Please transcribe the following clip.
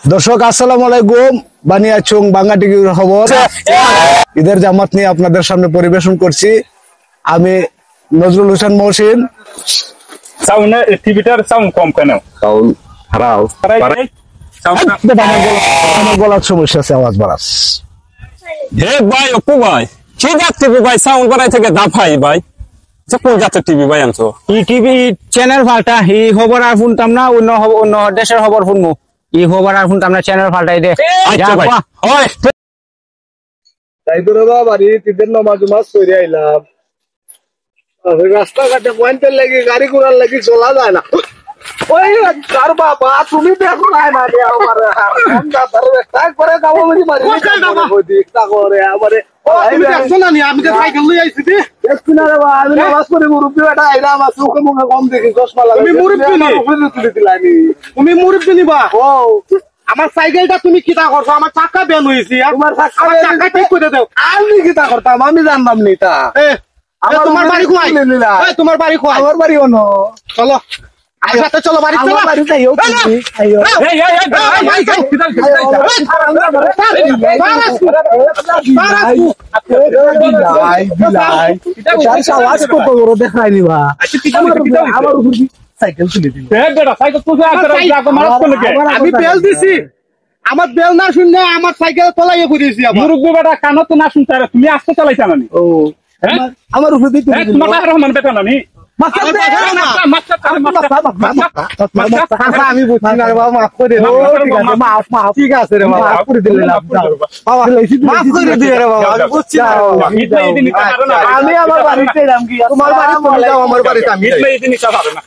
দর্শক আসসালামু আলাইকুম, বানিয়াচং বাংলা টিভির খবর ঈদের জামাত নিয়ে আপনাদের সামনে পরিবেশন করছি। আমি নজরুল হোসেন মহসিন। সাউন্ড টিভিটার সাউন্ড কম কেন? সাউন্ড খারাপ। আমার গলার সমস্যা আছে, আওয়াজ বাড়াস। হে ভাই অপু ভাই, কি জাত টিভি ভাই সাউন্ড বাড়াই থেকে দাফাই ভাই? কোন জাতের টিভি ভাই আনছো? ই টিভি চ্যানেল ফাল্টা ই খবর আর শুনতাম না, অন্য দেশের খবর শুনবো। ই খবর আর শুনতাম না, চ্যানেল ফাল্টাই দে। আচ্ছা ভাই, হয় তাই তো রে বাবা, ঈদের নামাজ করে আইলাম। রাস্তাঘাটে পয়েন্টের লাগি গাড়ি ঘোড়ার লাগি চলা যায় না। ওই কার বাবা তুমি দেখো না রে আমার করে গাবো মারি একটা করে আমারে। তুমি দেখছো না নি, আমি তো সাইকেল লই আইছি দি। দেখছি না রে বাবা, আমি নামাজ পড়ি মুরব্বি বেটা আইরা আমার চোখে মুখে কম দেখি, চশমা লাগা। তুমি মুরব্বি নি, তুলে দিলানি। তুমি মুরব্বি নিবা? ও আমার সাইকেলটা তুমি কিটা করছো? আমার চাকা বেল হইছি। তোমার চাকা ঠিক করে দাও। আমি কিটা করতাম? আমি জানতাম নি তা। তোমার বাড়ি কোথায়? তোমার বাড়ি কোথায়? আমার বাড়ি অন্য। চলো আমার সাথে চলো, বাড়ি চলো। বাড়ি যাইও তুমি। আইও আওয়াজ কত বড় দেখাই নিবা। আমার উপর সাইকেল তুলে দিল। আমি বেল দিছি, আমার বেল না শুনে আমার সাইকেল তলাইয়ে ঘুরিয়েছি। মুরব্বী বেটা কানো তো না শুনতে, তুমি আসতে চালাইছ না? ও আমার উপর দিয়ে তোমার রহমান বেটা না নি? আমি বুঝছি না রে বাবা, মাফ করে দে। মাফ ঠিক আছে রে বাবা, মাফ করে দিলে মাফ করে দিয়ে রে বাবা, আমি বুঝছি না। আমি আমার বাড়িতে এলাম, কি তোমার বাড়ি চলে যাও, আমার বাড়িতে আমি এই জিনিসটা পাবে না।